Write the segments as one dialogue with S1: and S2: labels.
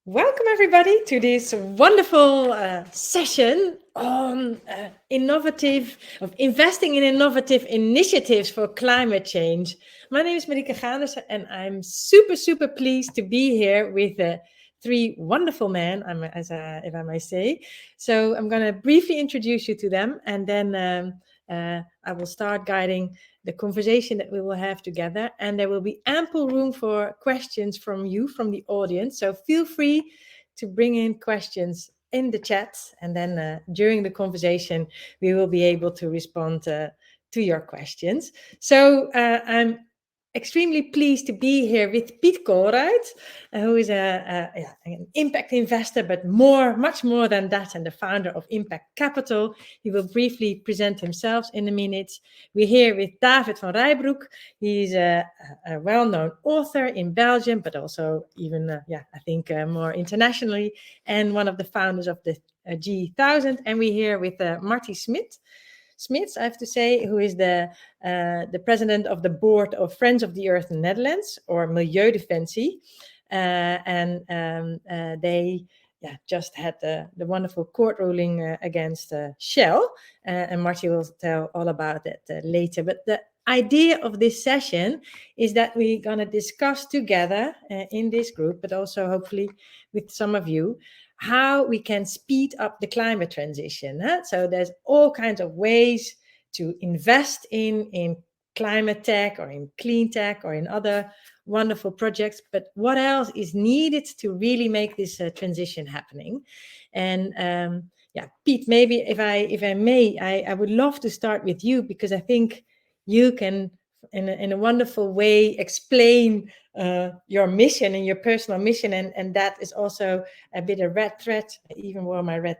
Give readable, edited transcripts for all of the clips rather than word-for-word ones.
S1: Welcome everybody to this wonderful session on investing in innovative initiatives for climate change. My name is Marieke Gaanders and I'm super pleased to be here with three wonderful men, if I may say. So I'm going to briefly introduce you to them, and then I will start guiding the conversation that we will have together, and there will be ample room for questions from you, from the audience. So feel free to bring in questions in the chat, and then during the conversation, we will be able to respond to your questions. So I'm extremely pleased to be here with Piet Koolruit, who is an impact investor, but much more than that, and the founder of Impact Capital. He will briefly present himself in a minute. We're here with David van Rijbroek. He's a well-known author in Belgium, but also even, I think more internationally, and one of the founders of the G1000. And we're here with Marty Smits, I have to say, who is the president of the board of Friends of the Earth in Netherlands, or Milieudefensie. They just had the wonderful court ruling against Shell, and Marty will tell all about it later. But the idea of this session is that we're going to discuss together in this group, but also hopefully with some of you, how we can speed up the climate transition. So there's all kinds of ways to invest in climate tech or in clean tech or in other wonderful projects, but what else is needed to really make this transition happening? And Piet, maybe if I may, I would love to start with you, because I think you can in a wonderful way explain your mission and your personal mission, and that is also a bit of red thread. I even wore my red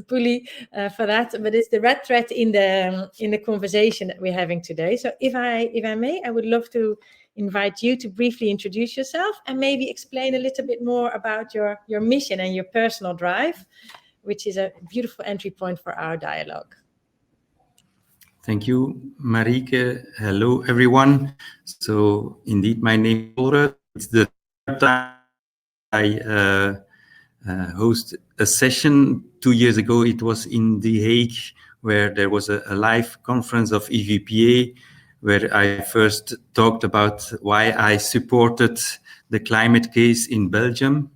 S1: pulley for that, but it's the red thread in the conversation that we're having today. So if I may, I would love to invite you to briefly introduce yourself and maybe explain a little bit more about your mission and your personal drive, which is a beautiful entry point for our dialogue.
S2: Thank you, Marieke. Hello, everyone. So, indeed, my name is Koolruit. It's the third time I host a session. 2 years ago, it was in The Hague, where there was a live conference of EVPA, where I first talked about why I supported the climate case in Belgium.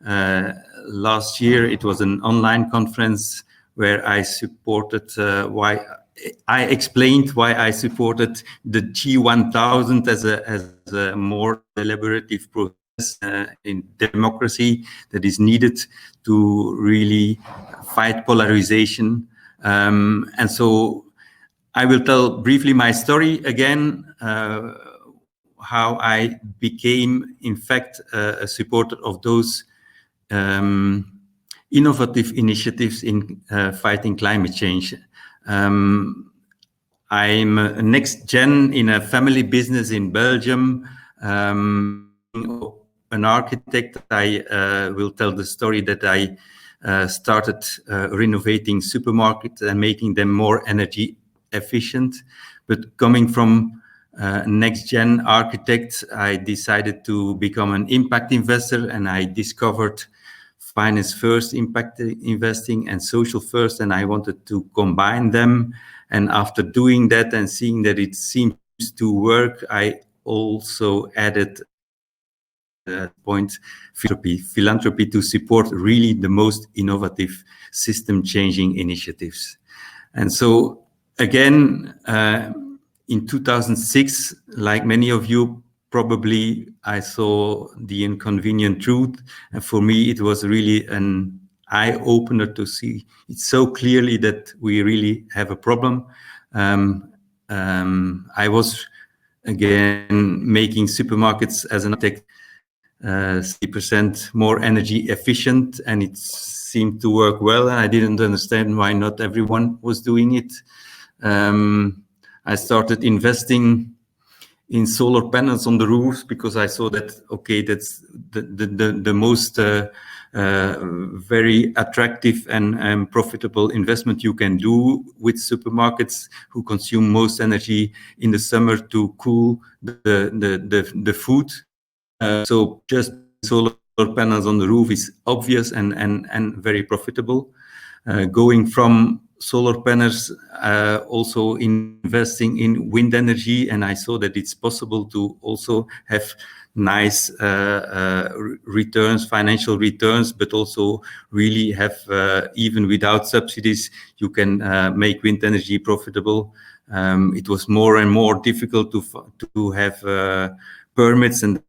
S2: Last year, it was an online conference where I supported I explained why I supported the G1000 as a more deliberative process in democracy that is needed to really fight polarization. And so I will tell briefly my story again, how I became, in fact, a supporter of those innovative initiatives in fighting climate change. I'm a next gen in a family business in Belgium. An architect, I will tell the story that I started renovating supermarkets and making them more energy efficient. But coming from next gen architect, I decided to become an impact investor, and I discovered finance first, impact investing, and social first, and I wanted to combine them. And after doing that and seeing that it seems to work, I also added philanthropy to support really the most innovative system-changing initiatives. And so again, in 2006, like many of you, probably I saw the inconvenient truth. And for me, it was really an eye-opener to see it so clearly that we really have a problem. I was, again, making supermarkets as an architect 60% more energy efficient, and it seemed to work well. And I didn't understand why not everyone was doing it. I started investing in solar panels on the roofs because I saw that, okay, that's the most very attractive and profitable investment you can do with supermarkets who consume most energy in the summer to cool the food. So just solar panels on the roof is obvious and very profitable. Going from solar panels, also investing in wind energy, and I saw that it's possible to also have nice returns, financial returns, but also really have, even without subsidies, you can make wind energy profitable. It was more and more difficult to have permits, and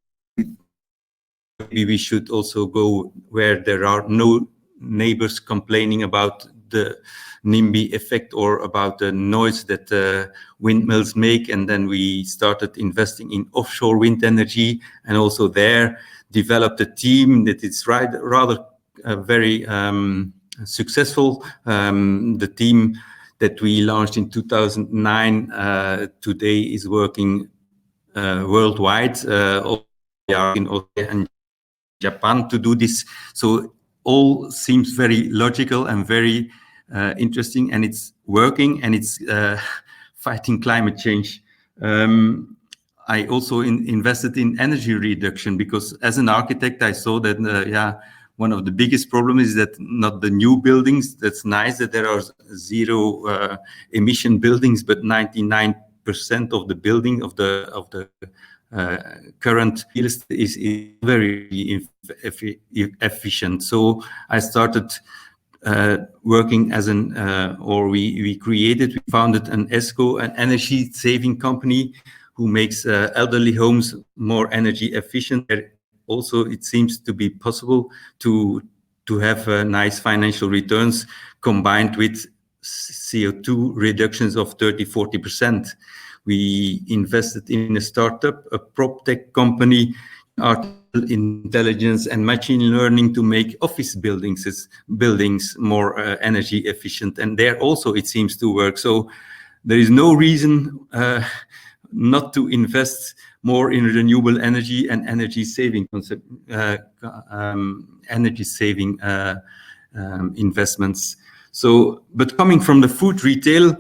S2: maybe we should also go where there are no neighbors complaining about the NIMBY effect or about the noise that windmills make. And then we started investing in offshore wind energy, and also there developed a team that is rather very successful. The team that we launched in 2009 today is working worldwide. We are in Australia and Japan to do this. So all seems very logical and very interesting, and it's working, and it's fighting climate change. I also invested in energy reduction, because as an architect, I saw that, one of the biggest problems is that not the new buildings. That's nice that there are zero emission buildings, but 99% of the building of the current field is very efficient. So I started working as we founded an ESCO, an energy saving company, who makes elderly homes more energy efficient. Also, it seems to be possible to have nice financial returns combined with CO2 reductions of 30-40%. We invested in a startup, a prop tech company, artificial intelligence and machine learning to make office buildings more energy efficient. And there also it seems to work. So there is no reason not to invest more in renewable energy and energy saving investments. So, but coming from the food retail,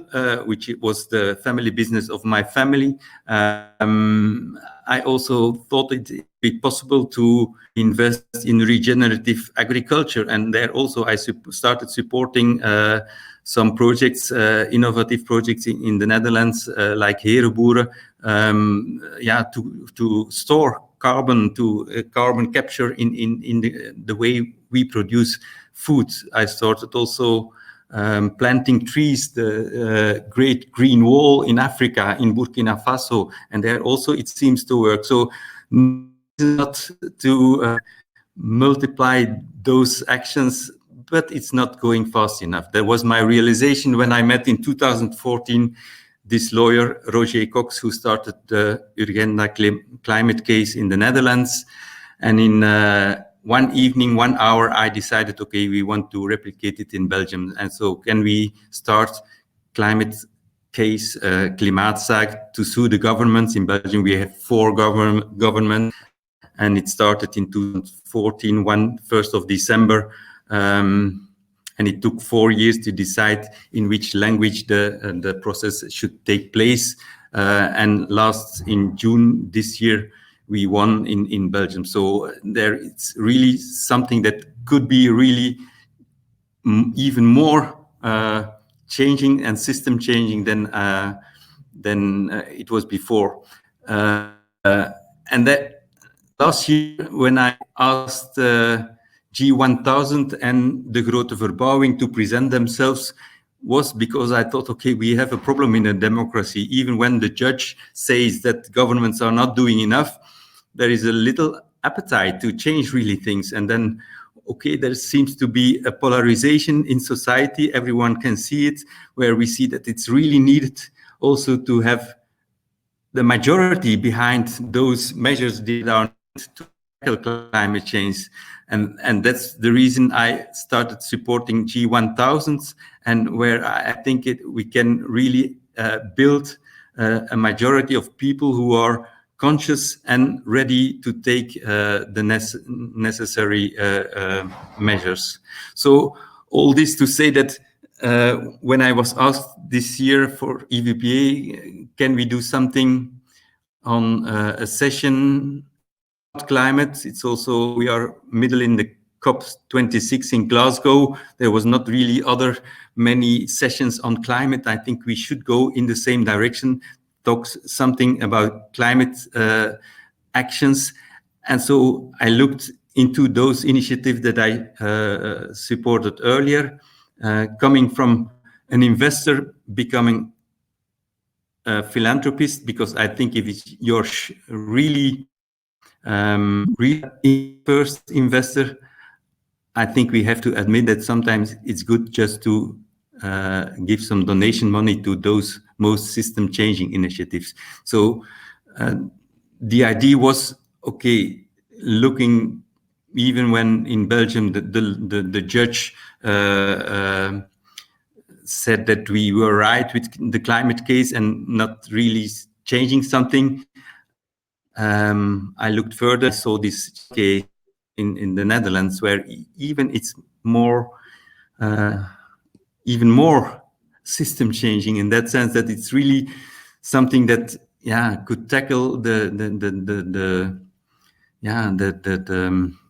S2: which was the family business of my family, I also thought it'd be possible to invest in regenerative agriculture. And there also I started supporting some projects, innovative projects in the Netherlands, like Hereboeren, to store carbon, to carbon capture in the way we produce food. I started also planting trees, the Great Green Wall in Africa, in Burkina Faso, and there also it seems to work. So not to multiply those actions, but it's not going fast enough. That was my realization when I met in 2014 this lawyer, Roger Cox, who started the Urgenda climate case in the Netherlands. And in one evening, 1 hour, I decided, okay, we want to replicate it in Belgium. And so can we start climate case, Klimaatzaak, to sue the governments in Belgium? We have 4 governments, and it started in 2014, 1st of December. And it took 4 years to decide in which language the process should take place. And in June this year, we won in Belgium. So there, it's really something that could be really even more changing and system changing than it was before. And that last year, when I asked G1000 and the Grote Verbouwing to present themselves, was because I thought, okay, we have a problem in a democracy. Even when the judge says that governments are not doing enough, there is a little appetite to change really things. And then, okay, there seems to be a polarization in society. Everyone can see it, where we see that it's really needed also to have the majority behind those measures that are needed to tackle climate change. And that's the reason I started supporting G1000, and where I think we can really build a majority of people who are conscious and ready to take the necessary measures. So all this to say that when I was asked this year for EVPA, can we do something on a session climate. It's also, we are middle in the COP26 in Glasgow. There was not really many sessions on climate. I think we should go in the same direction, talk something about climate actions. And so I looked into those initiatives that I supported earlier, coming from an investor, becoming a philanthropist, because I think if you're really first investor, I think we have to admit that sometimes it's good just to give some donation money to those most system-changing initiatives. So the idea was, okay, looking, even when in Belgium the judge said that we were right with the climate case and not really changing something, I looked further, saw this case in the Netherlands, where even it's more, even more system changing, in that sense that it's really something that could tackle the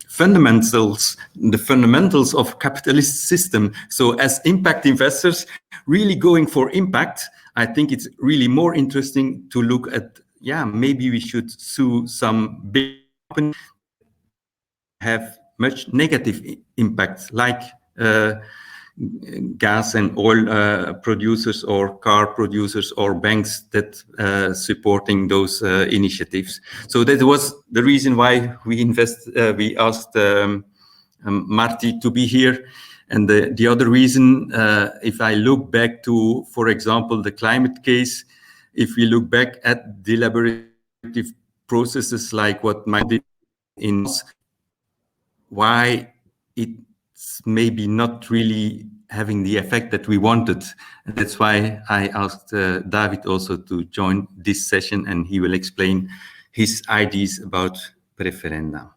S2: fundamentals of capitalist system. So as impact investors, really going for impact, I think it's really more interesting to look at, maybe we should sue some big companies have much negative impact, like gas and oil producers or car producers or banks that supporting those initiatives. So that was the reason why we asked Marty to be here. And the other reason, if I look back to, for example, the climate case, if we look back at deliberative processes like what Marty did in why it's maybe not really having the effect that we wanted. And that's why I asked David also to join this session, and he will explain his ideas about preferenda.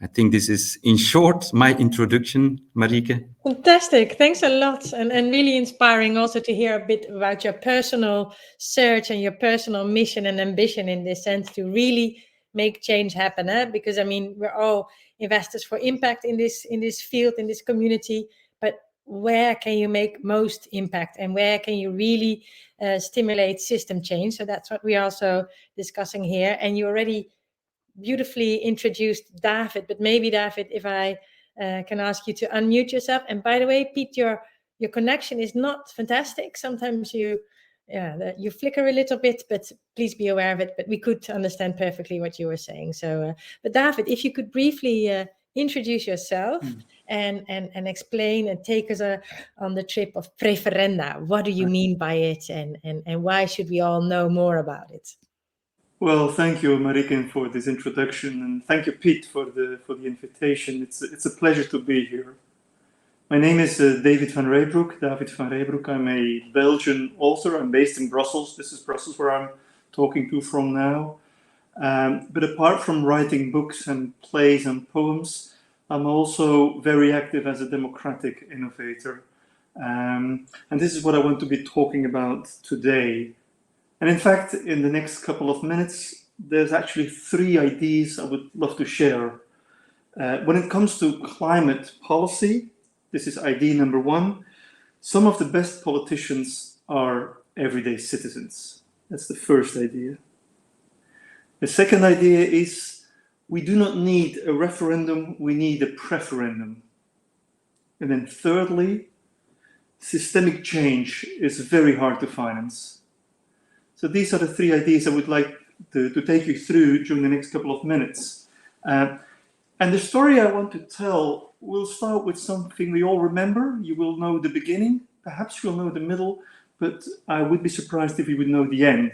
S2: I think this is, in short, my introduction, Marieke.
S1: Fantastic. Thanks a lot. And really inspiring also to hear a bit about your personal search and your personal mission and ambition in this sense to really make change happen. Because, I mean, we're all investors for impact in this field, in this community. But where can you make most impact and where can you really stimulate system change? So that's what we're also discussing here. And you already beautifully introduced David, but maybe David, if I can ask you to unmute yourself. And by the way, Piet, your connection is not fantastic. Sometimes you flicker a little bit, but please be aware of it. But we could understand perfectly what you were saying. So, but David, if you could briefly introduce yourself and explain and take us on the trip of preferenda. What do you mean by it, and why should we all know more about it?
S3: Well, thank you, Marieke, for this introduction, and thank you, Piet, for the invitation. It's a pleasure to be here. My name is David van Rijbroek. David van Rijbroek. I'm a Belgian author. I'm based in Brussels. This is Brussels, where I'm talking to from now. But apart from writing books and plays and poems, I'm also very active as a democratic innovator. And this is what I want to be talking about today. And in fact, in the next couple of minutes, there's actually 3 ideas I would love to share. When it comes to climate policy, this is idea number 1. Some of the best politicians are everyday citizens. That's the first idea. The second idea is we do not need a referendum, we need a preferendum. And then thirdly, systemic change is very hard to finance. So these are the 3 ideas I would like to take you through during the next couple of minutes. And the story I want to tell will start with something we all remember. You will know the beginning, perhaps you'll know the middle, but I would be surprised if you would know the end.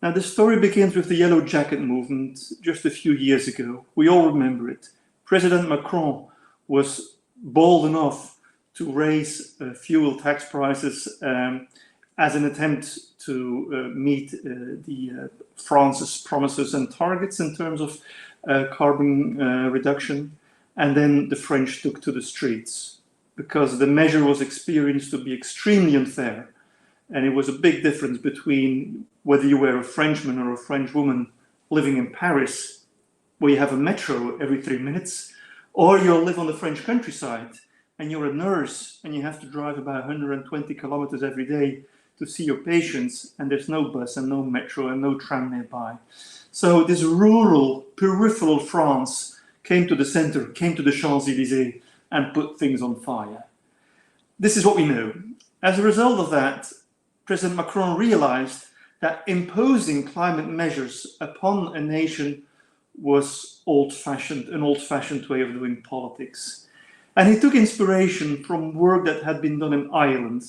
S3: Now, the story begins with the Yellow Jacket movement just a few years ago. We all remember it. President Macron was bold enough to raise fuel tax prices as an attempt to meet France's promises and targets in terms of carbon reduction. And then the French took to the streets because the measure was experienced to be extremely unfair. And it was a big difference between whether you were a Frenchman or a French woman living in Paris where you have a metro every 3 minutes, or you'll live on the French countryside and you're a nurse and you have to drive about 120 kilometers every day to see your patients, and there's no bus and no metro and no tram nearby. So this rural, peripheral France came to the center, came to the Champs-Élysées and put things on fire. This is what we know. As a result of that, President Macron realized that imposing climate measures upon a nation was old-fashioned, an old-fashioned way of doing politics. And he took inspiration from work that had been done in Ireland.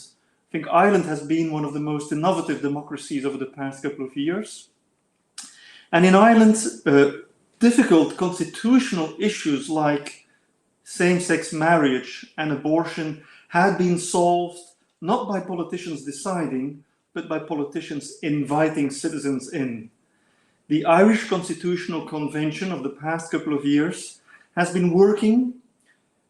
S3: I think Ireland has been one of the most innovative democracies over the past couple of years. And in Ireland, difficult constitutional issues like same-sex marriage and abortion had been solved not by politicians deciding, but by politicians inviting citizens in. The Irish Constitutional Convention of the past couple of years has been working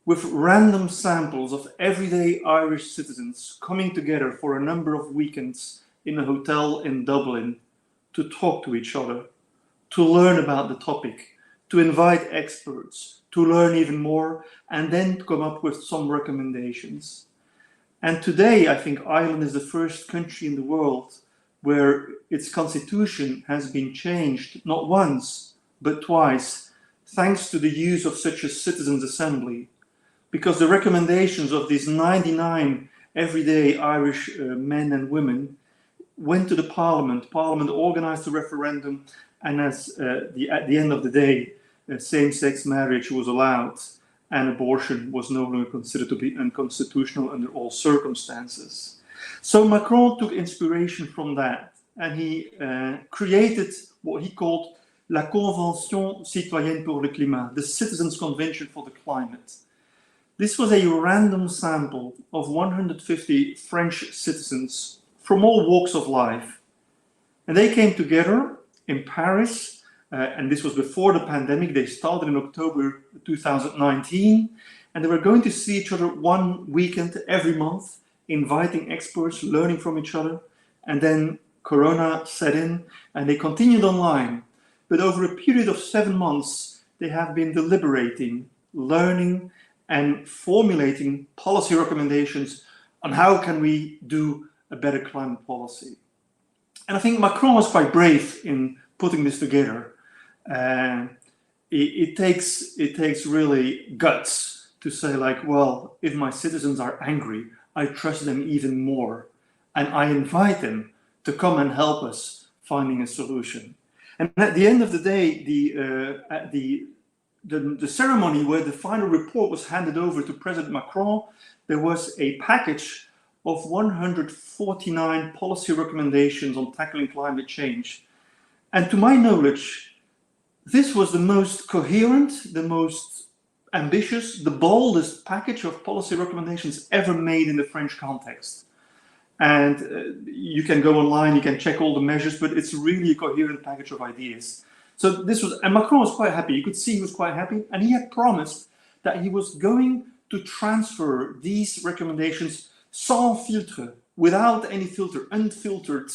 S3: with random samples of everyday Irish citizens coming together for a number of weekends in a hotel in Dublin to talk to each other, to learn about the topic, to invite experts, to learn even more, and then to come up with some recommendations. And today, I think Ireland is the first country in the world where its constitution has been changed, not once, but twice, thanks to the use of such a citizens' assembly. Because the recommendations of these 99 everyday Irish men and women went to the Parliament. Parliament organized a referendum, and at the end of the day, same-sex marriage was allowed, and abortion was no longer considered to be unconstitutional under all circumstances. So Macron took inspiration from that, and he created what he called La Convention Citoyenne pour le Climat, the Citizens' Convention for the Climate. This was a random sample of 150 French citizens from all walks of life. And they came together in Paris, and this was before the pandemic. They started in October 2019, and they were going to see each other one weekend every month, inviting experts, learning from each other. And then Corona set in, and they continued online. But over a period of 7 months, they have been deliberating, learning, and formulating policy recommendations on how can we do a better climate policy. And I think Macron was quite brave in putting this together. It takes really guts to say, like, well, if my citizens are angry, I trust them even more, and I invite them to come and help us finding a solution. And at the end of the day, the ceremony where the final report was handed over to President Macron, there was a package of 149 policy recommendations on tackling climate change. And to my knowledge, this was the most coherent, the most ambitious, the boldest package of policy recommendations ever made in the French context. And you can go online, you can check all the measures, but it's really a coherent package of ideas. So this was, and Macron was quite happy. You could see he was quite happy, and he had promised that he was going to transfer these recommendations sans filtre, without any filter, unfiltered,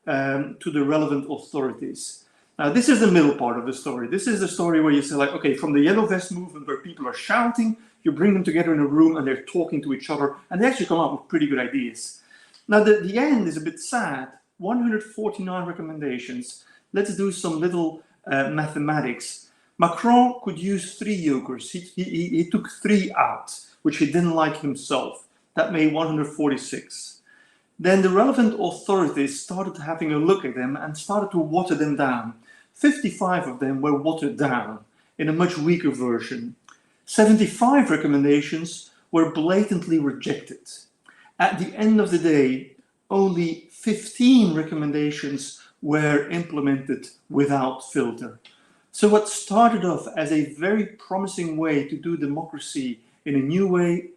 S3: to the relevant authorities. Now, this is the middle part of the story. This is the story where you say, like, okay, from the Yellow Vest movement, where people are shouting, you bring them together in a room and they're talking to each other, and they actually come up with pretty good ideas. Now, the end is a bit sad. 149 recommendations. Let's do some little mathematics. Macron could use 3 jokers. He took 3 out, which he didn't like himself. That made 146. Then the relevant authorities started having a look at them and started to water them down. 55 of them were watered down in a much weaker version. 75 recommendations were blatantly rejected. At the end of the day, only 15 recommendations were implemented without filter. So what started off as a very promising way to do democracy in a new way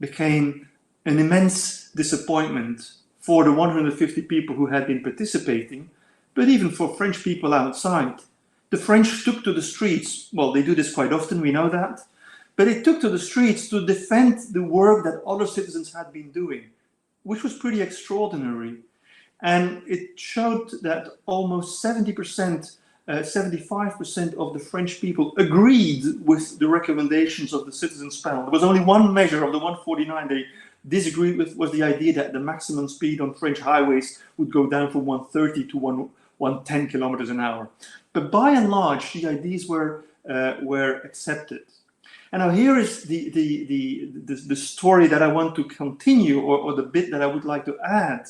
S3: became an immense disappointment for the 150 people who had been participating, but even for French people outside. The French took to the streets. Well, they do this quite often, we know that. But it took to the streets to defend the work that other citizens had been doing, which was pretty extraordinary. And it showed that almost 70% 75% of the French people agreed with the recommendations of the citizens panel. There was only one measure of the 149 they disagreed with, was the idea that the maximum speed on French highways would go down from 130 to 110 kilometers an hour. But by and large, the ideas were accepted. And now here is the story that I want to continue, or the bit that I would like to add.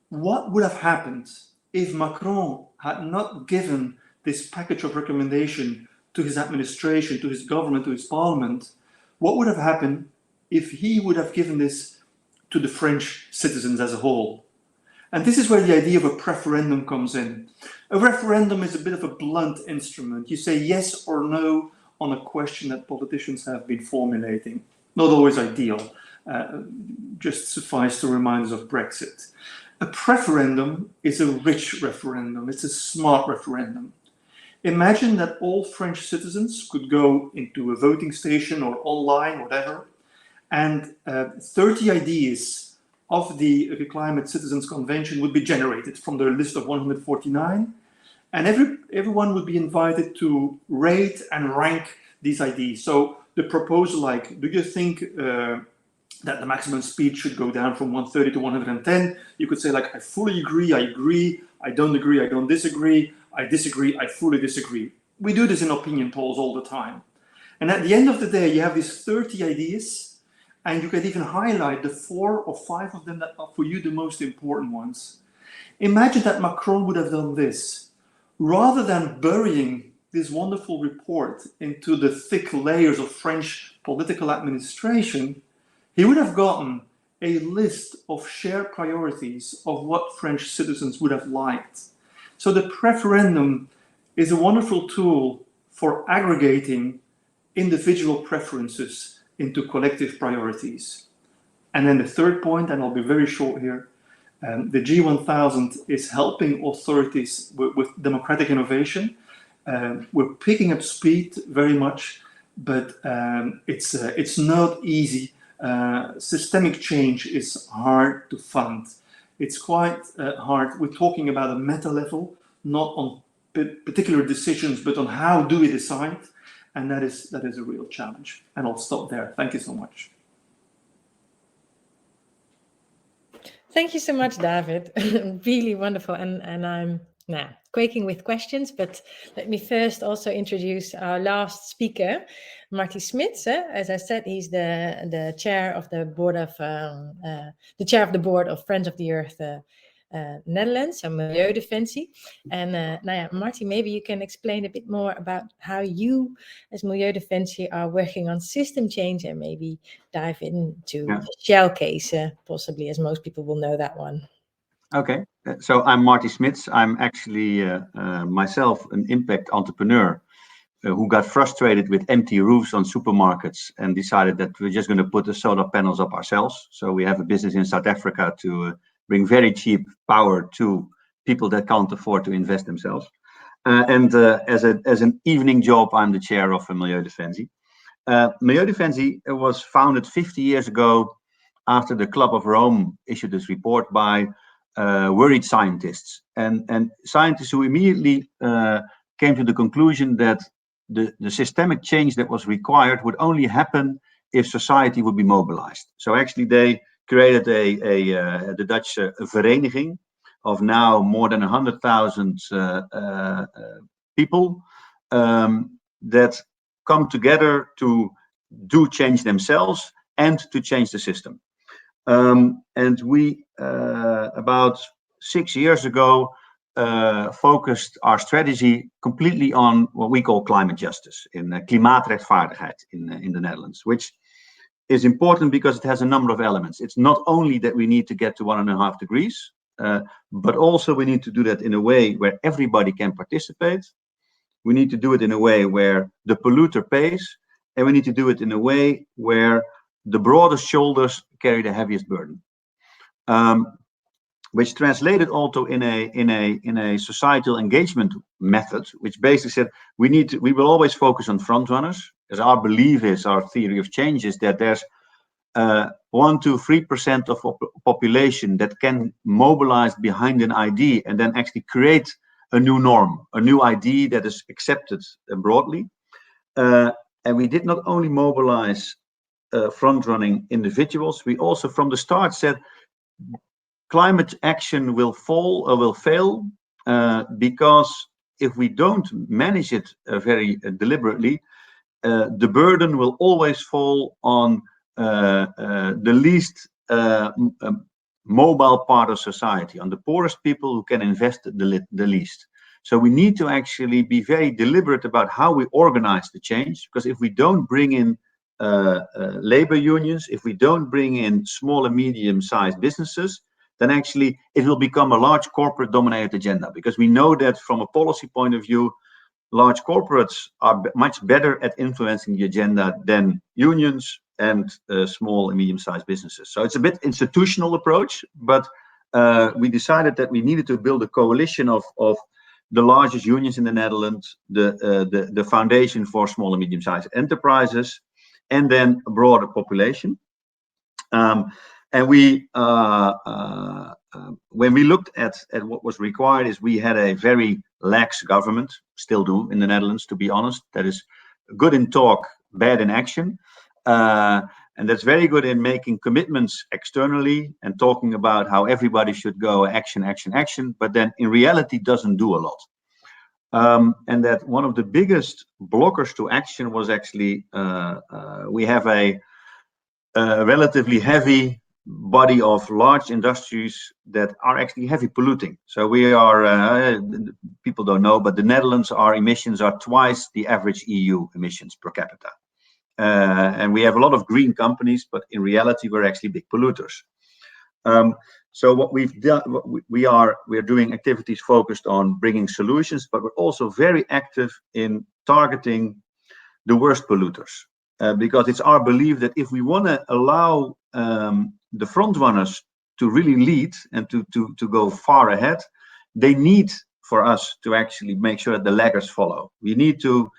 S3: What would have happened if Macron had not given this package of recommendation to his administration, to his government, to his parliament? What would have happened if he would have given this to the French citizens as a whole? And this is where the idea of a preferendum comes in. A referendum is a bit of a blunt instrument. You say yes or no on a question that politicians have been formulating. Not always ideal. Just suffice to remind us of Brexit. A preferendum is a rich referendum. It's a smart referendum. Imagine that all French citizens could go into a voting station or online, whatever, and 30 ideas of the Climate Citizens Convention would be generated from their list of 149, and everyone would be invited to rate and rank these ideas. So the proposal, like, do you think that the maximum speed should go down from 130 to 110? You could say, like, I fully agree, I don't agree, I don't disagree, I disagree, I fully disagree. We do this in opinion polls all the time. And at the end of the day, you have these 30 ideas, and you can even highlight the 4 or 5 of them that are for you the most important ones. Imagine that Macron would have done this. Rather than burying this wonderful report into the thick layers of French political administration, he would have gotten a list of shared priorities of what French citizens would have liked. So the preferendum is a wonderful tool for aggregating individual preferences into collective priorities. And then the third point, and I'll be very short here, the G1000 is helping authorities with democratic innovation. We're picking up speed very much, but it's not easy. Systemic change is hard to fund. It's quite hard. We're talking about a meta level, not on particular decisions, but on how do we decide, and that is a real challenge. And I'll stop there. Thank you so much.
S1: Thank you so much, David. Really wonderful, and I'm quaking with questions, but let me first also introduce our last speaker, Marty Smits. As I said, he's the chair of the board of Friends of the Earth Netherlands, so Milieudefensie. And Marty, maybe you can explain a bit more about how you, as Milieudefensie, are working on system change, and maybe dive into the Shell case, possibly, as most people will know that one.
S4: Okay, so I'm Marty Smits. I'm actually myself an impact entrepreneur who got frustrated with empty roofs on supermarkets and decided that we're just going to put the solar panels up ourselves. So we have a business in South Africa to bring very cheap power to people that can't afford to invest themselves. As an evening job, I'm the chair of Milieudefensie. Milieudefensie was founded 50 years ago after the Club of Rome issued this report by worried scientists and scientists who immediately came to the conclusion that the systemic change that was required would only happen if society would be mobilized. So actually they created the Dutch vereniging of now more than 100,000 people that come together to do change themselves and to change the system. And we, about 6 years ago, focused our strategy completely on what we call climate justice, in klimaatrechtvaardigheid in the Netherlands, which is important because it has a number of elements. It's not only that we need to get to 1.5 degrees, but also we need to do that in a way where everybody can participate. We need to do it in a way where the polluter pays, and we need to do it in a way where the broadest shoulders carry the heaviest burden, which translated also in a societal engagement method, which basically said we will always focus on front runners, as our belief is, our theory of change is that there's 1 to 3% of population that can mobilize behind an idea and then actually create a new norm, a new idea that is accepted broadly. And we did not only mobilize front-running individuals, we also from the start said climate action will fall or will fail because if we don't manage it very deliberately, the burden will always fall on the least mobile part of society, on the poorest people who can invest the least. So we need to actually be very deliberate about how we organize the change, because if we don't bring in labor unions, if we don't bring in small and medium-sized businesses, then actually it will become a large corporate dominated agenda, because we know that from a policy point of view, large corporates are much better at influencing the agenda than unions and small and medium-sized businesses. So it's a bit institutional approach, but we decided that we needed to build a coalition of the largest unions in the Netherlands, the foundation for small and medium-sized enterprises, and then a broader population. And we, when we looked at what was required, is we had a very lax government, still do in the Netherlands, to be honest. That is good in talk, bad in action. And that's very good in making commitments externally and talking about how everybody should go action, action, action, but then in reality doesn't do a lot. And that one of the biggest blockers to action was actually we have a relatively heavy body of large industries that are actually heavy polluting. So we are, people don't know, but the Netherlands, our emissions are twice the average EU emissions per capita. And we have a lot of green companies, but in reality, we're actually big polluters. So what we've done, we're doing activities focused on bringing solutions, but we're also very active in targeting the worst polluters. Because it's our belief that if we want to allow the front runners to really lead and to go far ahead, they need for us to actually make sure that the laggards follow. We need to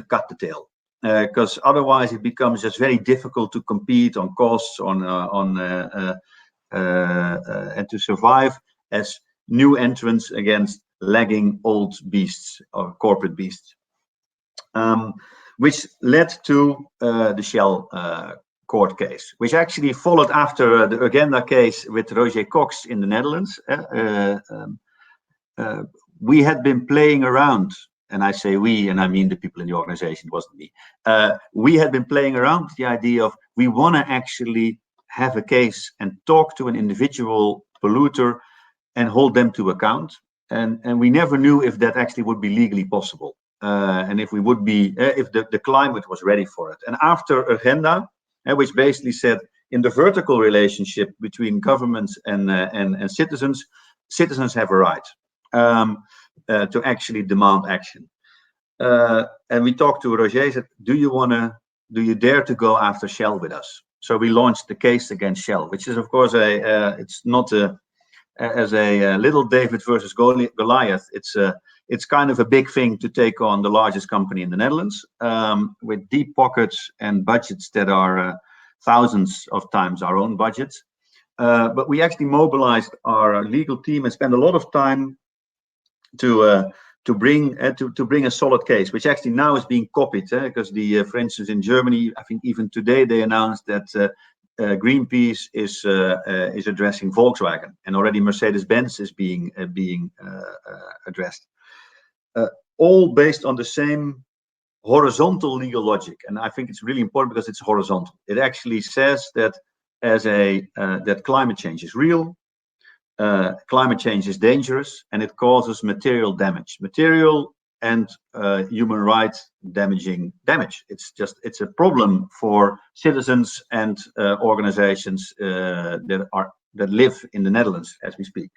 S4: cut the tail, because otherwise it becomes just very difficult to compete on costs, and to survive as new entrants against lagging old beasts or corporate beasts. Which led to the Shell court case, which actually followed after the Agenda case with Roger Cox in the Netherlands. We had been playing around, and I say we, and I mean the people in the organization, it wasn't me. We had been playing around with the idea of we want to actually have a case and talk to an individual polluter and hold them to account. And we never knew if that actually would be legally possible. And if we would be, if the climate was ready for it. And after Agenda, which basically said in the vertical relationship between governments and citizens, citizens have a right to actually demand action. And we talked to Roger, said, do you dare to go after Shell with us? So we launched the case against Shell, which is of course it's not as a little David versus Goliath. It's kind of a big thing to take on the largest company in the Netherlands, with deep pockets and budgets that are thousands of times our own budgets. But we actually mobilized our legal team and spent a lot of time to bring a solid case, which actually now is being copied, because for instance, in Germany, I think even today they announced that Greenpeace is addressing Volkswagen, and already Mercedes-Benz is being addressed. All based on the same horizontal legal logic, and I think it's really important because it's horizontal. It actually says that that climate change is real, climate change is dangerous, and it causes material damage, material and human rights damaging damage. It's a problem for citizens and organizations that live in the Netherlands as we speak.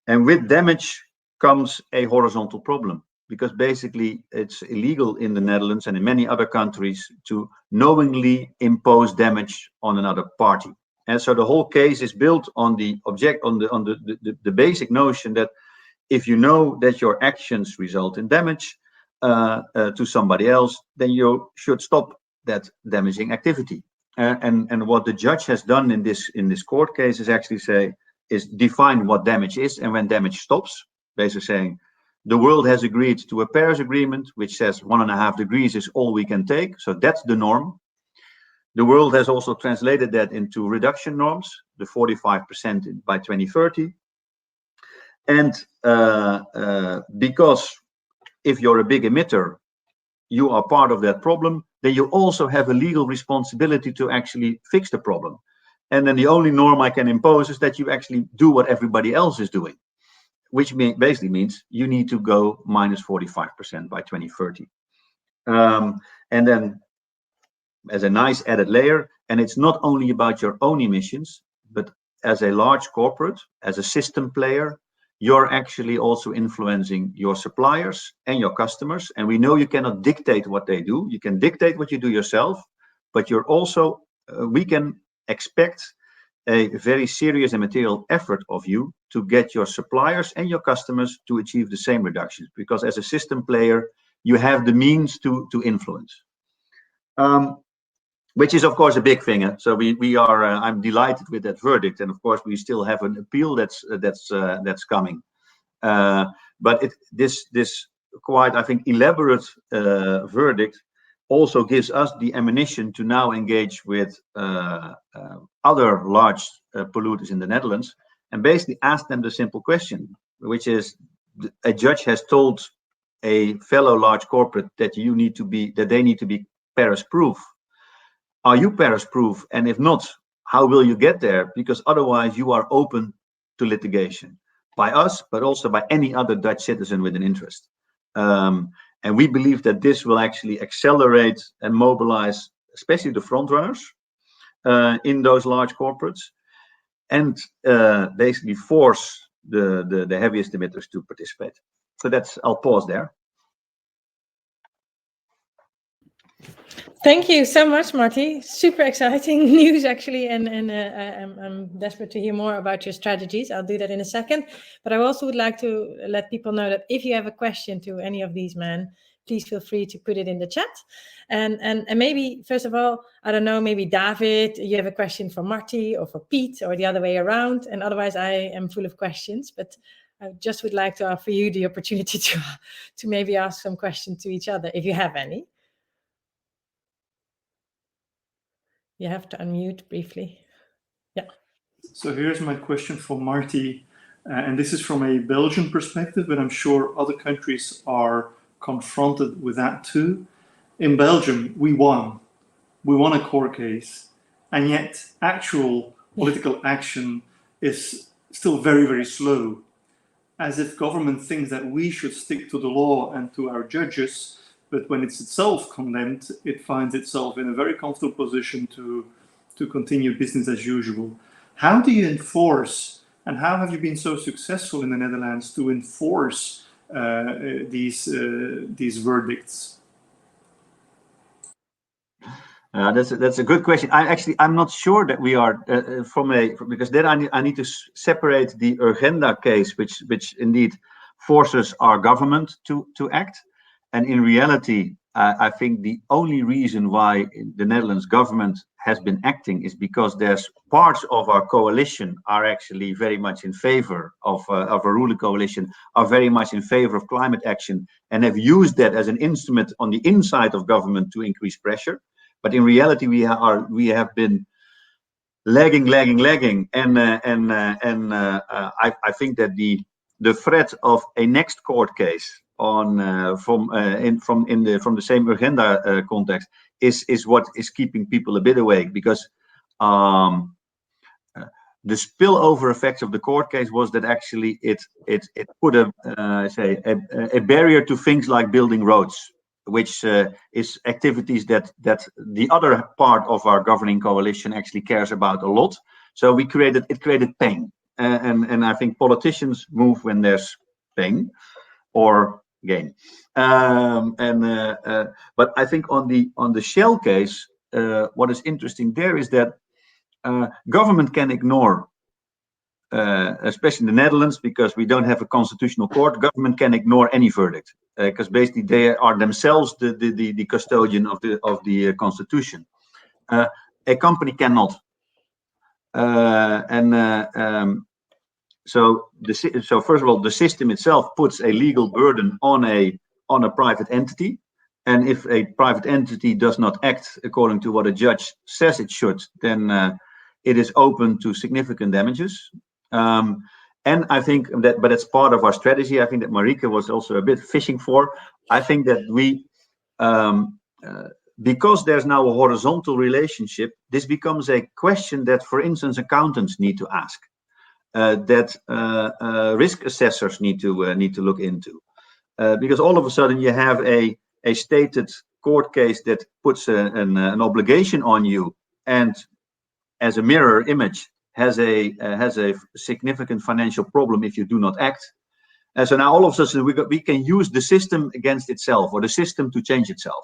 S4: And with damage comes a horizontal problem, because basically it's illegal in the Netherlands and in many other countries to knowingly impose damage on another party. And so the whole case is built on the basic notion that if you know that your actions result in damage to somebody else, then you should stop that damaging activity. And what the judge has done in this court case is actually define what damage is and when damage stops. basically saying the world has agreed to a Paris Agreement, which says 1.5 degrees is all we can take. So that's the norm. The world has also translated that into reduction norms, the 45% by 2030. And because if you're a big emitter, you are part of that problem, then you also have a legal responsibility to actually fix the problem. And then the only norm I can impose is that you actually do what everybody else is doing, which basically means you need to go minus 45% by 2030. And then as a nice added layer, and it's not only about your own emissions, but as a large corporate, as a system player, you're actually also influencing your suppliers and your customers. And we know you cannot dictate what they do. You can dictate what you do yourself, but you're also, we can expect a very serious and material effort of you to get your suppliers and your customers to achieve the same reductions, because as a system player, you have the means to influence. Which is of course a big thing. So we are. I'm delighted with that verdict, and of course we still have an appeal that's coming. But this quite, I think, elaborate verdict also gives us the ammunition to now engage with other large polluters in the Netherlands and basically ask them the simple question, which is: a judge has told a fellow large corporate that they need to be Paris proof. Are you Paris proof? And if not, how will you get there? Because otherwise you are open to litigation by us, but also by any other Dutch citizen with an interest. And we believe that this will actually accelerate and mobilize, especially the front runners in those large corporates, and basically force the heaviest emitters to participate. So I'll pause there.
S1: Thank you so much, Marty. Super exciting news, actually, and I'm desperate to hear more about your strategies. I'll do that in a second. But I also would like to let people know that if you have a question to any of these men, please feel free to put it in the chat. And maybe, first of all, I don't know, maybe David, you have a question for Marty or for Pete or the other way around. And otherwise, I am full of questions. But I just would like to offer you the opportunity to maybe ask some questions to each other, if you have any. You have to unmute briefly. Yeah.
S3: So here's my question for Marty, and this is from a Belgian perspective, but I'm sure other countries are confronted with that too. In Belgium, we won a court case, and yet actual political action is still very, very slow, as if government thinks that we should stick to the law and to our judges. But when it's itself condemned, it finds itself in a very comfortable position to continue business as usual. How do you enforce, and how have you been so successful in the Netherlands to enforce these verdicts?
S4: That's a good question. I'm not sure that we are because then I need to separate the Urgenda case, which indeed forces our government to act. And in reality, I think the only reason why the Netherlands government has been acting is because there's parts of our coalition are actually very much in favor of a ruling coalition, are very much in favor of climate action, and have used that as an instrument on the inside of government to increase pressure. But in reality, we have been lagging, and I think that the threat of a next court case from the same Urgenda context is what is keeping people a bit awake, because the spillover effects of the court case was that actually it put a barrier to things like building roads, which is activities that the other part of our governing coalition actually cares about a lot. So it created pain, and I think politicians move when there's pain or gain. But I think on the Shell case, what is interesting there is that government can ignore, especially in the Netherlands, because we don't have a constitutional court. Government can ignore any verdict because basically they are themselves the custodian of the constitution. A company cannot, So first of all, the system itself puts a legal burden on a private entity, and if a private entity does not act according to what a judge says it should, then it is open to significant damages. And I think that, but it's part of our strategy. I think that Marieke was also a bit fishing for. I think that we, because there's now a horizontal relationship, this becomes a question that, for instance, accountants need to ask, that risk assessors need to look into, because all of a sudden you have a stated court case that puts an obligation on you, and as a mirror image has a significant financial problem if you do not act. And so now all of a sudden we can use the system against itself, or the system to change itself.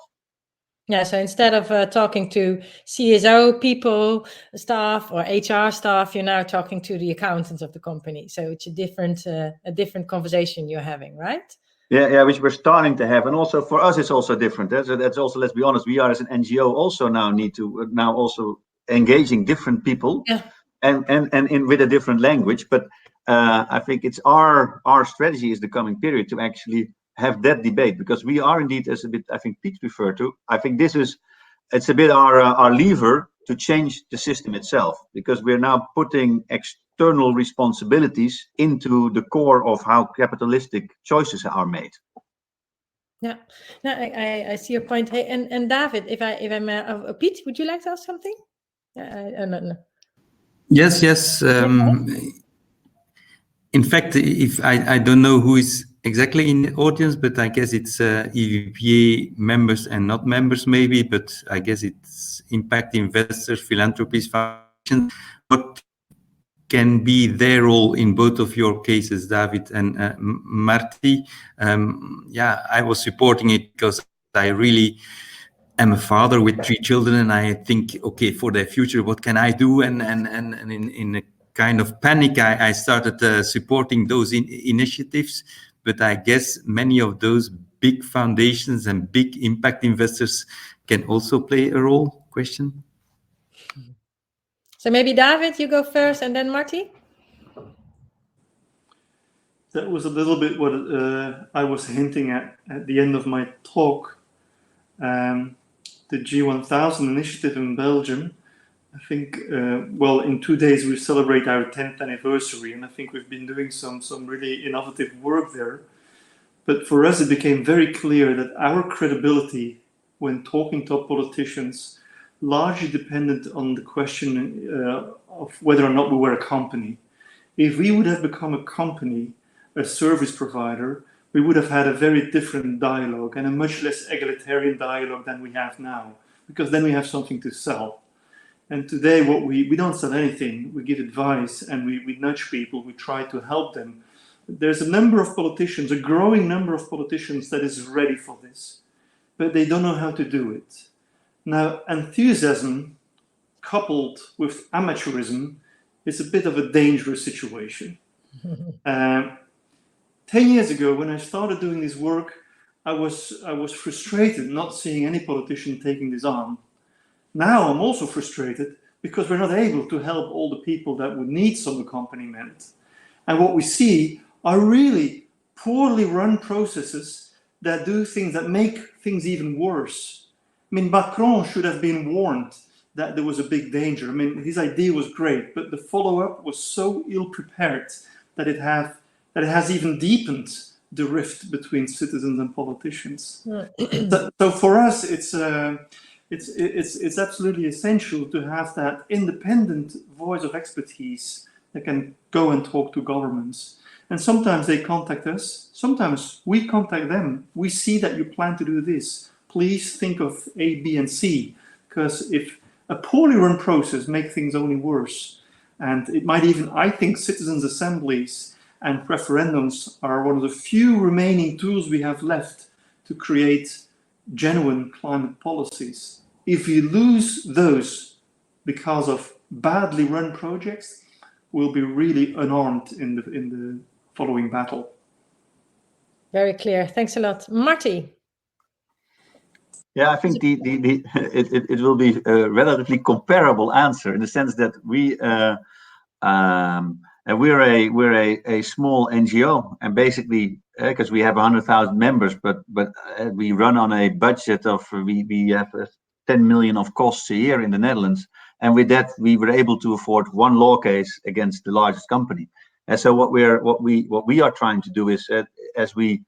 S1: Yeah, so instead of talking to CSO people, staff, or HR staff, you're now talking to the accountants of the company. So it's a different conversation you're having, right?
S4: Yeah, which we're starting to have, and also for us, it's also different. So that's also, let's be honest, we are as an NGO also now need to also engaging different people,
S1: yeah,
S4: and with a different language. But I think it's our strategy is the coming period to actually have that debate, because we are indeed, as a bit I think Pete referred to, I think it's a bit our lever to change the system itself, because we're now putting external responsibilities into the core of how capitalistic choices are made.
S1: Yeah, no, I see your point. Hey, and David, if I may, Pete, would you like to ask something? No.
S2: Yes. In fact, if I don't know who is exactly in the audience, but I guess it's EVPA members and not members maybe, but I guess it's impact investors, philanthropies, foundations. What can be their role in both of your cases, David and Marty? I was supporting it because I really am a father with 3 children, and I think, okay, for their future, what can I do? And in a kind of panic, I started supporting those initiatives. But I guess many of those big foundations and big impact investors can also play a role. Question?
S1: So maybe David, you go first, and then Marty.
S3: That was a little bit what I was hinting at the end of my talk. The G1000 Initiative in Belgium, I think, in 2 days we celebrate our 10th anniversary, and I think we've been doing some really innovative work there. But for us, it became very clear that our credibility when talking to politicians largely depended on the question of whether or not we were a company. If we would have become a company, a service provider, we would have had a very different dialogue and a much less egalitarian dialogue than we have now, because then we have something to sell. And today, what we don't sell anything. We give advice and we nudge people. We try to help them. There's a number of politicians, a growing number of politicians that is ready for this, but they don't know how to do it. Now, enthusiasm coupled with amateurism is a bit of a dangerous situation. 10 years ago, when I started doing this work, I was frustrated not seeing any politician taking this on. Now I'm also frustrated because we're not able to help all the people that would need some accompaniment. And what we see are really poorly run processes that do things that make things even worse. I mean, Macron should have been warned that there was a big danger. I mean, his idea was great, but the follow-up was so ill-prepared that it has even deepened the rift between citizens and politicians. So for us, it's absolutely essential to have that independent voice of expertise that can go and talk to governments. And sometimes they contact us, sometimes we contact them. We see that you plan to do this. Please think of A, B, and C, because if a poorly run process makes things only worse, and it might even, I think, citizens' assemblies and referendums are one of the few remaining tools we have left to create genuine climate policies. If you lose those because of badly run projects, we'll be really unarmed in the following battle.
S1: Very clear. Thanks a lot. Marty.
S4: Yeah, I think it will be a relatively comparable answer in the sense that we, And we're a small NGO, and basically because we have 100,000 members, but we run on a budget of we have 10 million of costs a year in the Netherlands, and with that we were able to afford one law case against the largest company. And so what we are trying to do is, as we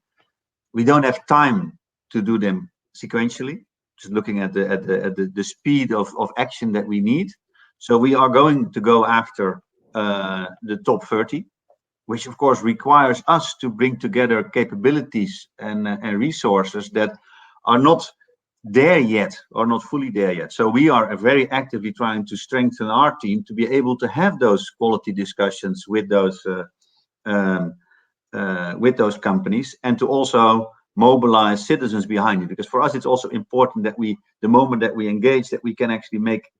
S4: don't have time to do them sequentially, just looking at the speed of action that we need. So we are going to go after the top 30, which of course requires us to bring together capabilities and resources that are not there yet, or not fully there yet. So we are very actively trying to strengthen our team to be able to have those quality discussions with those companies, and to also mobilize citizens behind it. Because for us, it's also important that the moment that we engage, that we can actually make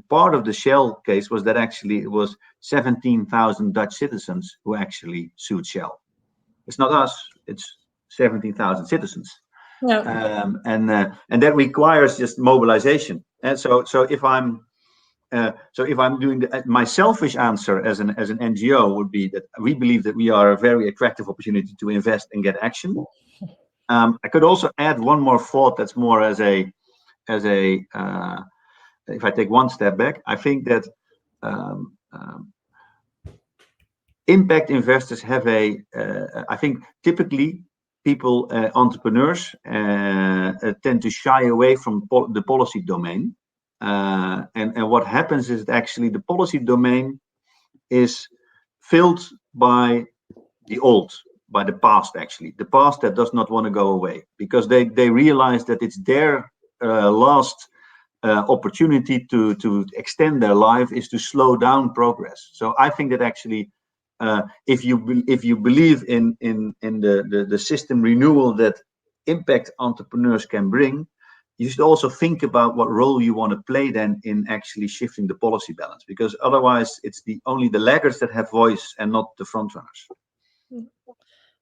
S4: part of the Shell case was that actually it was 17,000 Dutch citizens who actually sued Shell. It's not us; it's 17,000 citizens.
S1: Yeah.
S4: And that requires just mobilization. And so if I'm doing my selfish answer as an NGO would be that we believe that we are a very attractive opportunity to invest and get action. I could also add one more thought that's more as a if I take one step back, I think that impact investors have I think typically people, entrepreneurs, tend to shy away from the policy domain. And what happens is that actually the policy domain is filled by the past, actually. The past that does not want to go away, because they realize that it's their last opportunity to extend their life is to slow down progress. So I think that actually if you believe in the system renewal that impact entrepreneurs can bring, you should also think about what role you want to play then in actually shifting the policy balance, because otherwise it's only the laggards that have voice and not the front runners.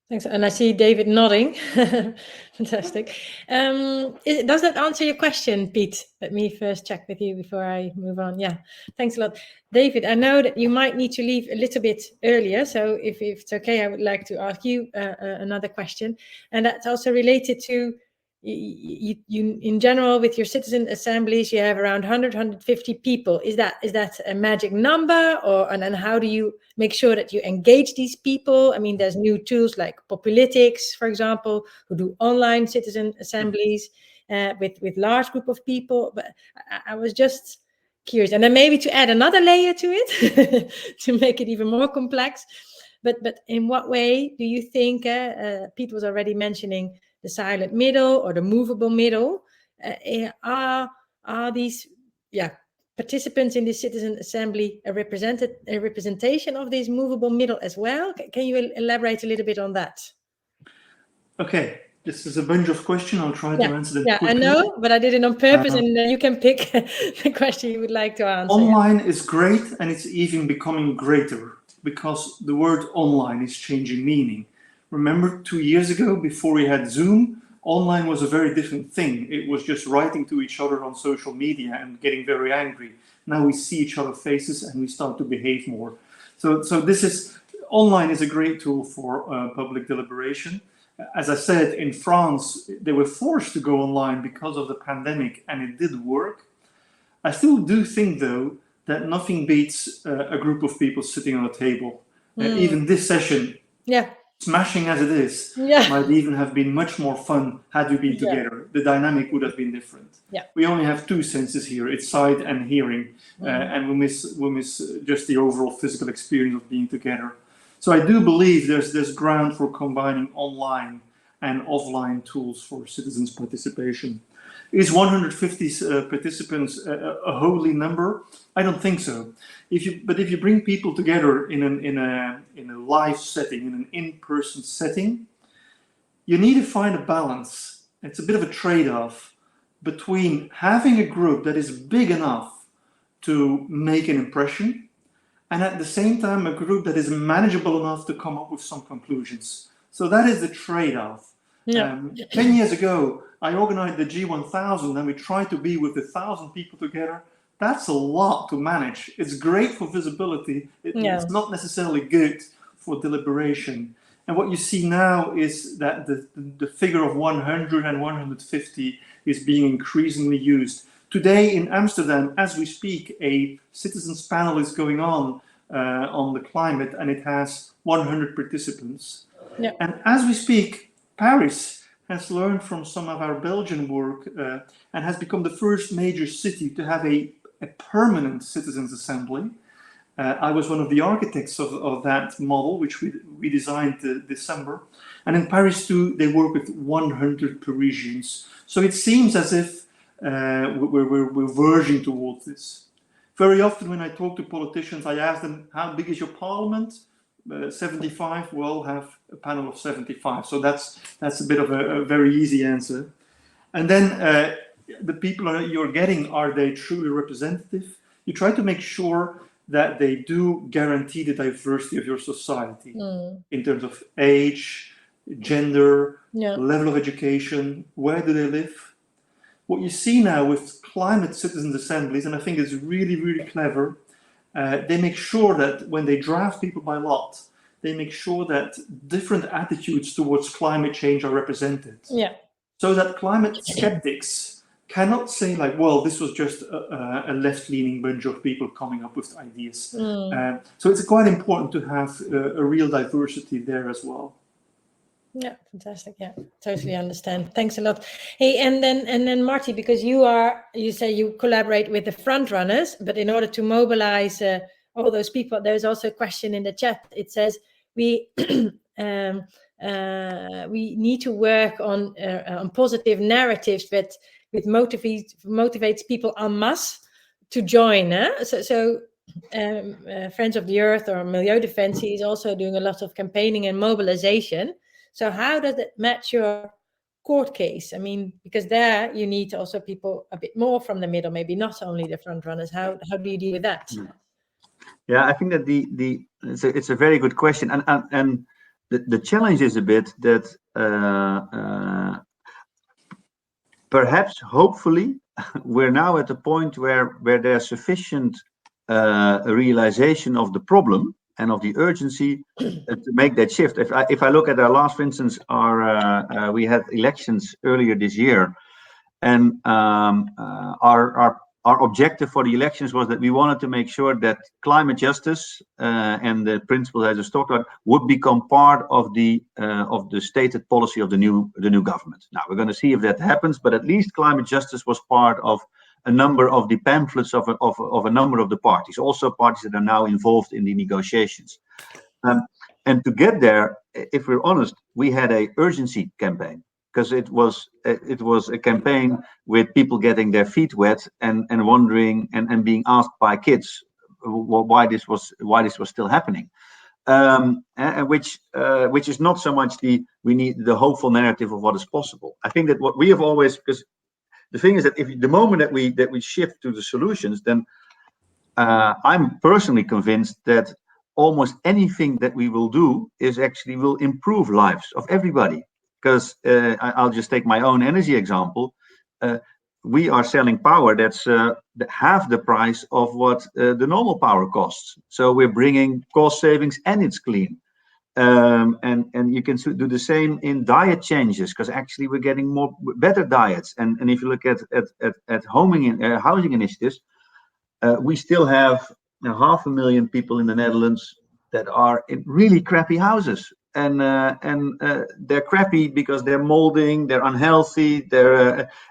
S1: Thanks. And I see David nodding. Fantastic. Does that answer your question, Pete? Let me first check with you before I move on. Yeah, thanks a lot. David, I know that you might need to leave a little bit earlier. So if it's okay, I would like to ask you another question. And that's also related to you in general with your citizen assemblies. You have around 150 people. Is that a magic number, and then how do you make sure that you engage these people? I mean, there's new tools like Polluting, for example, who do online citizen assemblies with large group of people. But I was just curious, and then maybe to add another layer to it to make it even more complex. But in what way do you think? Pete was already mentioning the silent middle or the movable middle. Are these participants in the citizen assembly a representation of this movable middle as well? Can you elaborate a little bit on that?
S3: Okay, this is a bunch of questions. I'll try to answer them quickly.
S1: I know, but I did it on purpose, and you can pick the question you would like to answer.
S3: Online is great, and it's even becoming greater because the word online is changing meaning. Remember 2 years ago, before we had Zoom, online was a very different thing. It was just writing to each other on social media and getting very angry. Now we see each other's faces and we start to behave more. So online is a great tool for public deliberation. As I said, in France, they were forced to go online because of the pandemic, and it did work. I still do think, though, that nothing beats a group of people sitting on a table. Even this session, smashing as it is, might even have been much more fun had we been together. The dynamic would have been different. We only have two senses here, it's sight and hearing, and we miss just the overall physical experience of being together. So I do believe there's ground for combining online and offline tools for citizens' participation. Is 150 participants a holy number? I don't think so. But if you bring people together in a live setting, in an in-person setting, you need to find a balance. It's a bit of a trade-off between having a group that is big enough to make an impression, and at the same time a group that is manageable enough to come up with some conclusions. So that is the trade-off. 10 years ago, I organized the G1000, and we tried to be with 1,000 people together. That's a lot to manage. It's great for visibility. It's not necessarily good for deliberation. And what you see now is that the figure of 100 and 150 is being increasingly used. Today in Amsterdam, as we speak, a citizens panel is going on the climate, and it has 100 participants. Yeah. And as we speak, Paris has learned from some of our Belgian work and has become the first major city to have a permanent citizens assembly. I was one of the architects of that model, which we designed this summer. And in Paris too, they work with 100 Parisians. So it seems as if we're verging towards this. Very often when I talk to politicians, I ask them, how big is your parliament? 75, well, have a panel of 75. So that's a bit of a very easy answer. And then the people you're getting, are they truly representative? You try to make sure that they do guarantee the diversity of your society in terms of age, gender, level of education, where do they live? What you see now with climate citizens assemblies, and I think it's really, really clever, they make sure that when they draft people by lot, they make sure that different attitudes towards climate change are represented. Yeah. So that climate skeptics cannot say like, well, this was just a left-leaning bunch of people coming up with ideas. So it's quite important to have a real diversity there as well.
S1: Yeah, fantastic. Yeah, totally understand. Thanks a lot. Hey, and then Marty, because you say you collaborate with the front runners, but in order to mobilize all those people, there's also a question in the chat. It says we need to work on positive narratives that motivates people en masse to join. So Friends of the Earth or Milieudefensie is also doing a lot of campaigning and mobilization. So how does it match your court case? I mean, because there you need also people a bit more from the middle, maybe not only the front runners. How do you deal with that?
S4: Yeah, I think that it's a very good question, and the challenge is a bit that perhaps, hopefully, we're now at the point where there's sufficient realization of the problem and of the urgency to make that shift. If I look at our last, for instance, we had elections earlier this year, and our objective for the elections was that we wanted to make sure that climate justice and the principles I just talked about would become part of the stated policy of the new government. Now we're going to see if that happens, but at least climate justice was part of a number of the pamphlets of a number of the parties, also parties that are now involved in the negotiations. And to get there, if we're honest, we had an urgency campaign, because it was a campaign with people getting their feet wet and wondering and being asked by kids why this was still happening, which is not so much we need the hopeful narrative of what is possible. I think that what we have always, because the thing is that if the moment that we shift to the solutions, then I'm personally convinced that almost anything that we will do will improve lives of everybody. Because I'll just take my own energy example. We are selling power that's half the price of what the normal power costs. So we're bringing cost savings and it's clean. And you can do the same in diet changes, because actually we're getting better diets. And if you look at housing initiatives, we still have 500,000 people in the Netherlands that are in really crappy houses. And they're crappy because they're molding, they're unhealthy,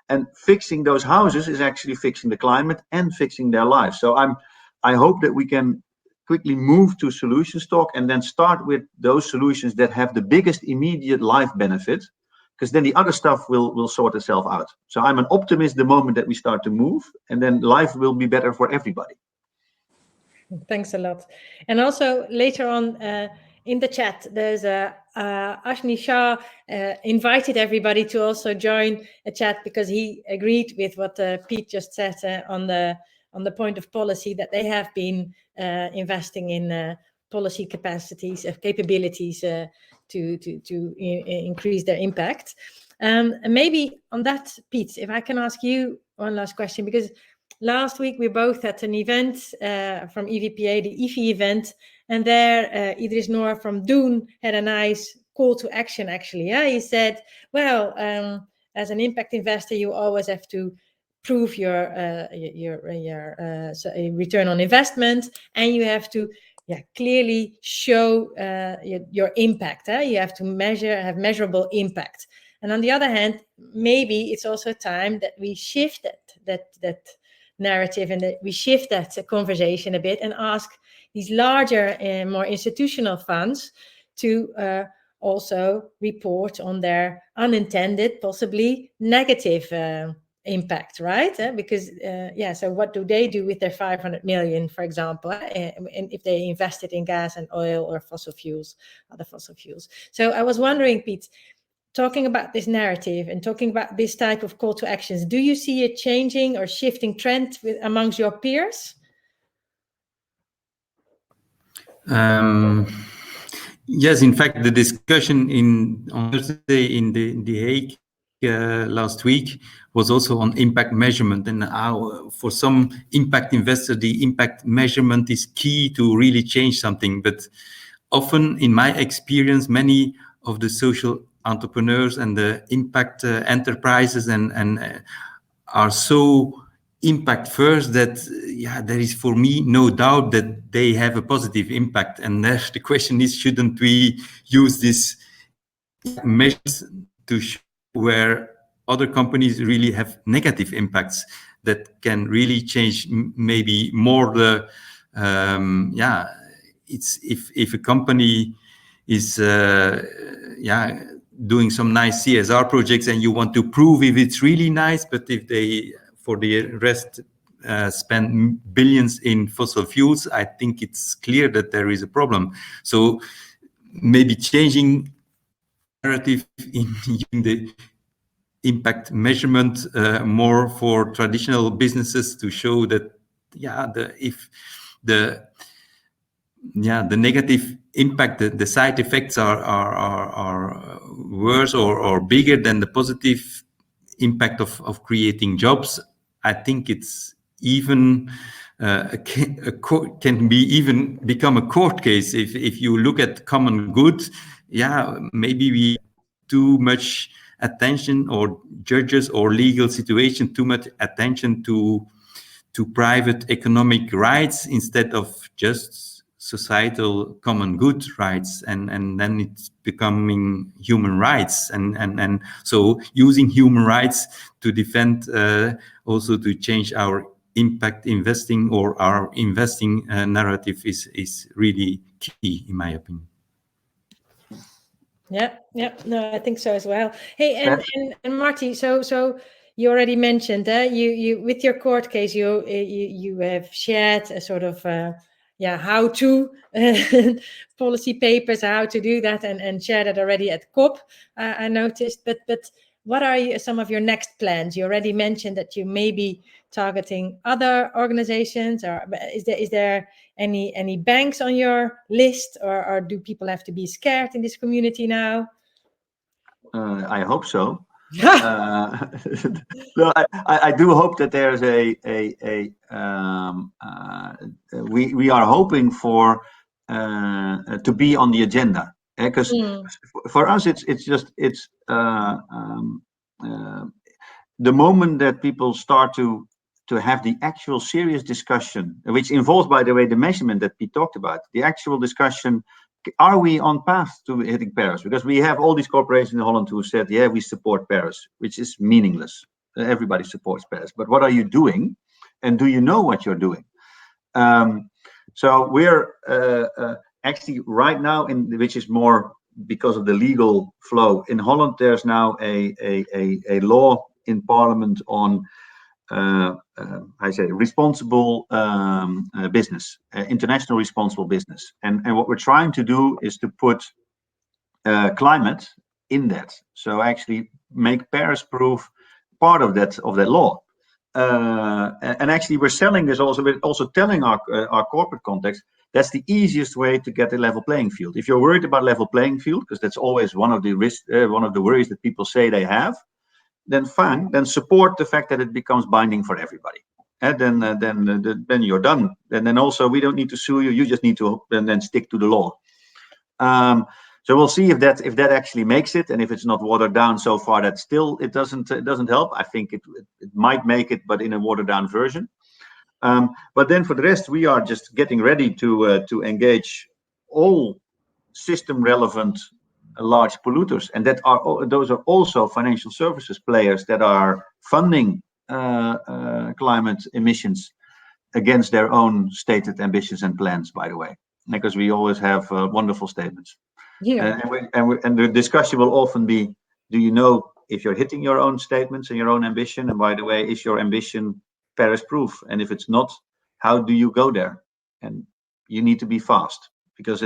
S4: and fixing those houses is actually fixing the climate and fixing their lives. So I hope that we can quickly move to solutions talk and then start with those solutions that have the biggest immediate life benefit, because then the other stuff will sort itself out. So I'm an optimist the moment that we start to move, and then life will be better for everybody.
S1: Thanks a lot. And also later on in the chat, there's Ashni Shah invited everybody to also join a chat, because he agreed with what Pete just said on the point of policy, that they have been investing in policy capabilities to increase their impact. And maybe on that, Pete, if I can ask you one last question, because last week we both at an event from EVPA, the EV event, and there Idris Noor from Doen had a nice call to action. Actually, he said, "Well, as an impact investor, you always have to prove your return on investment, and you have to clearly show your impact. You have to have measurable impact. And on the other hand, maybe it's also time that we shift that narrative and that we shift that conversation a bit and ask these larger and more institutional funds to also report on their unintended, possibly negative impact, right? Because so what do they do with their 500 million, for example, and if they invested in gas and oil or fossil fuels, other fossil fuels? So I was wondering, Piet, talking about this narrative and talking about this type of call to actions, do you see a changing or shifting trend amongst your peers?
S2: Yes, in fact, the discussion on Thursday in The Hague last week was also on impact measurement, and how for some impact investor the impact measurement is key to really change something. But often, in my experience, many of the social entrepreneurs and the impact enterprises and are so impact first that there is for me no doubt that they have a positive impact. And the question is, shouldn't we use these measures to show where other companies really have negative impacts that can really change maybe more the it's if a company is doing some nice CSR projects and you want to prove if it's really nice, but if they for the rest spend billions in fossil fuels, I think it's clear that there is a problem. So maybe changing narrative in the impact measurement more for traditional businesses to show that the negative impact, the side effects are worse or bigger than the positive impact of creating jobs. I think it's even can be even become a court case if you look at common good. Maybe we too much attention, or judges or legal situation too much attention to private economic rights instead of just societal common good rights, and then it's becoming human rights, and so using human rights to defend also to change our impact investing or our investing narrative is really key, in my opinion.
S1: No, I think so as well. Hey, and Marty, so you already mentioned that you with your court case you have shared a sort of how to policy papers, how to do that, and shared it already at COP. I noticed, but what are some of your next plans? You already mentioned that you may be targeting other organizations, or is there any banks on your list, or do people have to be scared in this community now?
S4: I hope so. No, I do hope that there's we are hoping for to be on the agenda, because for us it's the moment that people start to have the actual serious discussion, which involves, by the way, the measurement that Piet talked about, the actual discussion. Are we on path to hitting Paris? Because we have all these corporations in Holland who said, we support Paris, which is meaningless. Everybody supports Paris. But what are you doing? And do you know what you're doing? So we're actually right now, which is more because of the legal flow. In Holland, there's now a law in Parliament on responsible business, international responsible business, and what we're trying to do is to put climate in that, so actually make Paris proof part of that law, and actually we're selling this also, but also telling our corporate context that's the easiest way to get a level playing field. If you're worried about level playing field, because that's always one of the risks, one of the worries that people say they have, then fine, then support the fact that it becomes binding for everybody. and then you're done. And then also we don't need to sue you. You just need to then stick to the law. So we'll see if that actually makes it, and if it's not watered down so far, that still it doesn't help. I think it might make it, but in a watered down version. But then for the rest, we are just getting ready to engage all system relevant large polluters, and those are also financial services players that are funding climate emissions against their own stated ambitions and plans, by the way, because we always have wonderful statements.
S1: Yeah.
S4: And the discussion will often be, do you know if you're hitting your own statements and your own ambition? And by the way, is your ambition Paris proof? And if it's not, how do you go there? And you need to be fast, because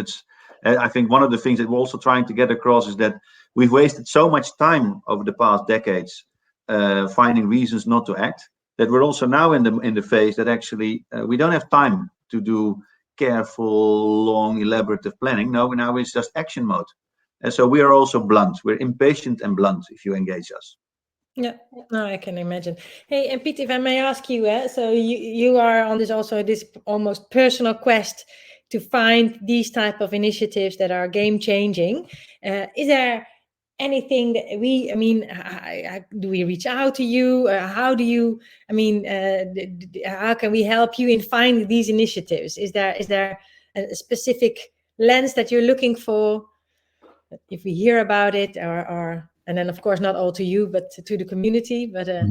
S4: I think one of the things that we're also trying to get across is that we've wasted so much time over the past decades finding reasons not to act, that we're also now in the phase that actually we don't have time to do careful, long, elaborative planning. No, now it's just action mode. And so we are also blunt. We're impatient and blunt if you engage us.
S1: Yeah, no, I can imagine. Hey, and Piet, if I may ask you, so you are on this almost personal quest to find these type of initiatives that are game changing. Is there anything that do we reach out to you? How do you, how can we help you in finding these initiatives? Is there a specific lens that you're looking for? If we hear about it, or and then of course not all to you, but to the community. But yeah.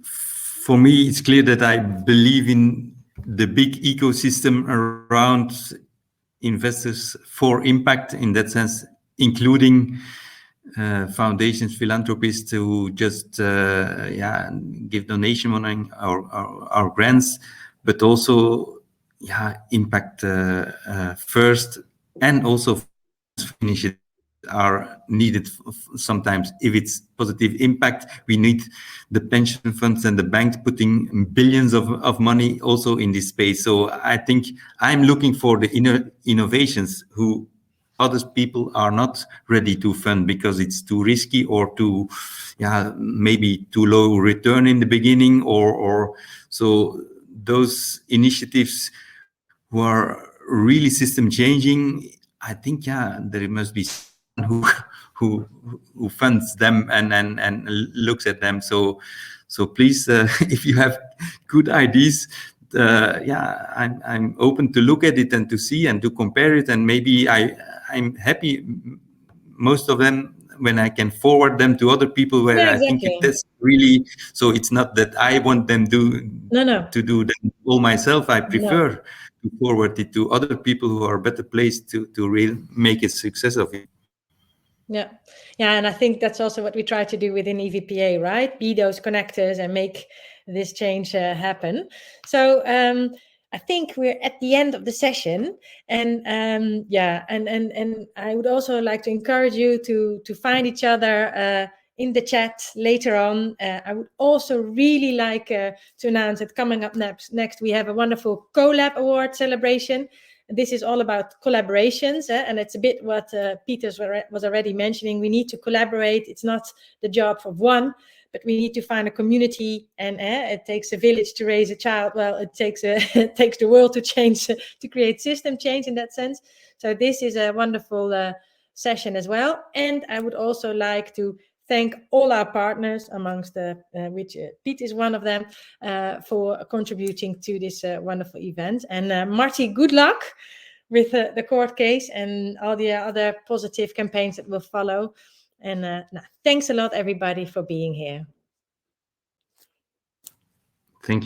S2: For me, it's clear that I believe in the big ecosystem around investors for impact, in that sense, including foundations, philanthropists who just give donation money or grants, but also impact first, and also initiatives are needed sometimes. If it's positive impact, we need the pension funds and the banks putting billions of money also in this space. So I think I'm looking for the innovations who other people are not ready to fund because it's too risky or too maybe too low return in the beginning, or so those initiatives who are really system changing, I think there must be someone who funds them and looks at them. So please, if you have good ideas, I'm open to look at it and to see and to compare it, and maybe I'm happy most of them when I can forward them to other people where I think that's really, so it's not that I want them to do them all myself. I prefer to forward it to other people who are better placed to really make a success of it.
S1: Yeah, and I think that's also what we try to do within EVPA, right? Be those connectors and make this change happen. So I think we're at the end of the session, and and I would also like to encourage you to find each other in the chat later on. I would also really like to announce that coming up next we have a wonderful Collab Award celebration. This is all about collaborations, and it's a bit what Peter was already mentioning. We need to collaborate. It's not the job of one, but we need to find a community, and it takes a village to raise a child. Well, it takes the world to change, to create system change in that sense. So this is a wonderful session as well. And I would also like to thank all our partners, amongst which Piet is one of them, for contributing to this wonderful event. And Marty, good luck with the court case and all the other positive campaigns that will follow. And thanks a lot, everybody, for being here.